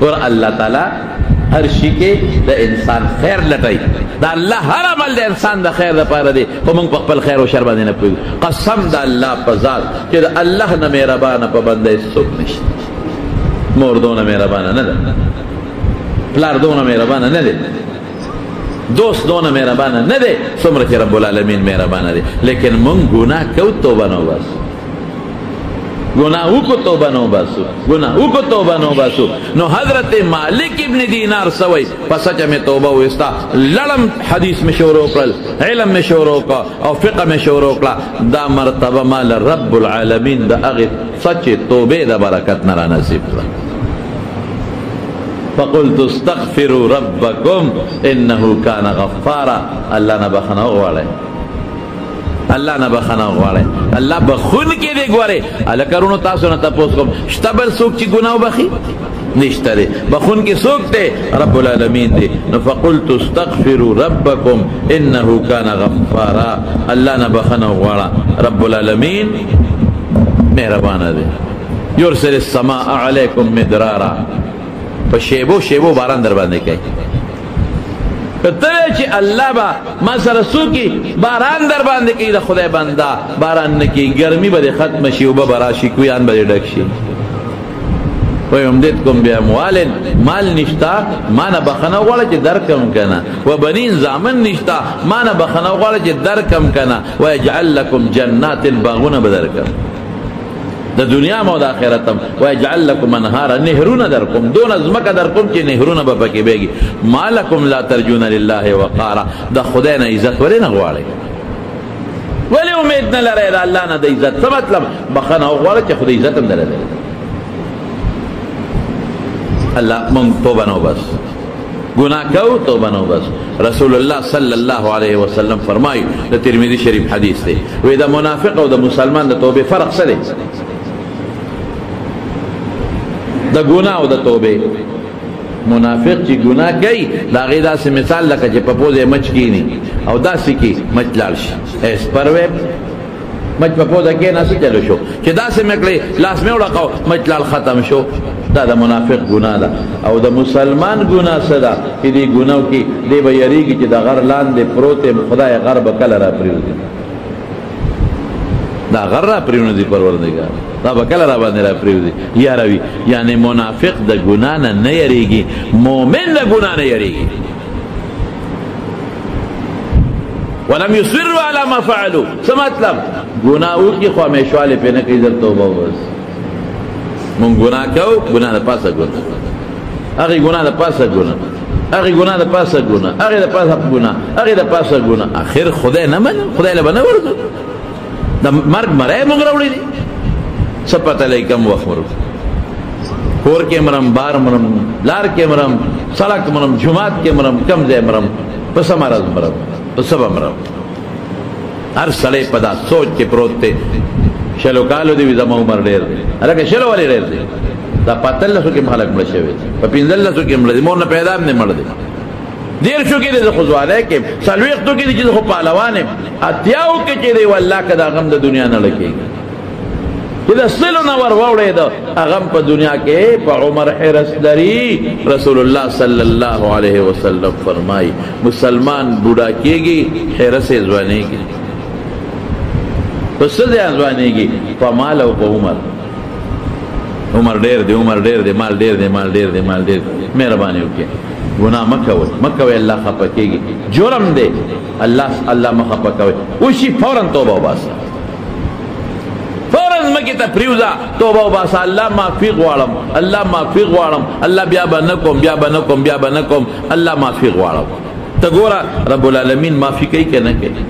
اور اللہ تعالی ہر شی کے دا انسان خیر لٹائی دا اللہ ہر عمل دا انسان دا خیر دا پارا دے تو منگ پخپل خیر و شر باندې نه پوي قسم دا اللہ پزاد کہ دا اللہ نہ مہربان پا بندے سوک نشت مور دونا مہربان نہ دے پلار دونا مہربان نہ دے دوست دونا مہربان نہ دے سمر کہ رب العالمین مہربان دے لیکن منگ گناہ کیوں توبہ نو بس گناہوں کو توبہ نو باسو گناہوں کو توبہ نو باسو نو حضرت مالک ابن دینار سوئی پسچ میں توبہ ہوئستا لڑم حدیث میں شورو کرل علم میں شورو کا اور فقہ میں شورو کلا دا مرتبہ مال رب العالمین دا اغی سچ توبے دا برکت نرا نصیب کلا فقلت استغفروا ربکم انہو کان غفارا اللہ نہ بخنا غوالے اللہ نہ بخنا غواړي اللہ بخون کې دی ګوره الله کرونو تاسو نه تاسو کوم شتبل سوک چې ګناو بخي نشته دی بخون کې سوک دی رب العالمین دی نو فقلت استغفروا ربکم انه کان غفارا اللہ نہ بخنا غواړي رب العالمین مهربان دی یرسل السماء علیکم مدرارا په شیبو شیبو باران در باندې کوي چې اللہ با ما سره سوکی باران در باندې کی دا خدای بندا باران نکی گرمی با ختم شی و براشی کویان با ڈک شی وی امددکم بی اموالن مال نشتا مانا بخنا غوالا چی در کم کنا و بنین زامن نشتا مانا بخنا غوالا چی در کم کنا و اجعل لکم جنات باغون بدر کم دا دنیا مو دا آخرتم ویجعل لکم انہارا نہرون درکم دون ازمک درکم چی نہرون بپکی بیگی ما لکم لا ترجون للہ وقارا دا خداینا عزت ولی نغوارے ولی امید نلرے دا اللہ نا دا عزت سا مطلب بخنا اغوارا چی خود عزتم در دے اللہ منگ توبہ نو بس گناہ کو توبہ نو بس رسول اللہ صلی اللہ علیہ وسلم فرمائی دا ترمذی شریف حدیث دے وی دا منافق و دا مسلمان دا توبے فرق سلے دا گناہ و دا توبے منافق چی گناہ گئی دا غیدہ سے مثال لکا چی پپوزے مچ کی نہیں او دا سکی مچ لالش ایس پروے مچ پپوزہ کے ناسی چلو شو چی دا سے مکلے لاس میں اڑاقاو مچ لال ختم شو دا دا منافق گناہ دا او دا مسلمان گناہ صدا کہ دی گناہ کی دی بیاری کی چی دا غر لان دے پروتے خدای غر بکل را پریو دی دا غر را پریو ندی پروردگار دا بکل را باندې را پریوزی یا روی یعنی منافق دا گناہ نہ یریگی مومن دا گناہ نہ یریگی ولم یصروا علی ما فعلوا سا مطلب گناہوں کی خوامیشوالی پہ نکی در توبہ بس من گناہ کہو گناہ دا پاسا گناہ اگی گناہ دا پاسا گناہ اگی گناہ دا پاسا گناہ اگی دا پاسا گناہ اگی دا پاسا گناہ آخر خدای نمن خدای لبا نوردو دا مرگ مرے منگ روڑی دی سپتا لئی کم وقت مرم کور کے مرم بار مرم لار کے مرم سڑک مرم جماعت کے مرم کم زے مرم پس مرز مرم پس سبا مرم ہر سڑے پدا سوچ کے پروتے شلو کالو دی زما عمر ډیر الکه شلو والی ډیر دی دا پاتل لسو کې مالک مړ شوی په پینځل لسو کې مړ دی مور نه پیدا نه مړ دی دیر شو کې د خزواله کې سلويختو کې چې خو پهلوان اتیاو کې چې دی والله کدا غم د دنیا نه لکېږي کہ سلو نور ووڑے دا اغم پا دنیا کے پا عمر حرس دری رسول اللہ صلی اللہ علیہ وسلم فرمائی مسلمان بوڑا کیے گی حرس ازوانے گی تو سدے ازوانے گی پا مال و پا عمر دیر دے عمر دیر دے مال دیر دے مال دیر دے مال دیر دے مہربانی ہوکے گناہ مکوے اللہ خپا کے گی جرم دے اللہ مخپا کوے اسی فوراں توبہ باسا فوراً مکی تا پریوزا توبہ باسا اللہ معافی غوارم اللہ معافی غوارم اللہ بیا بنکم بیا بنکم بیا بنکم اللہ معافی غوارم تا گورا رب العالمین معافی کئی کہ نہ کئی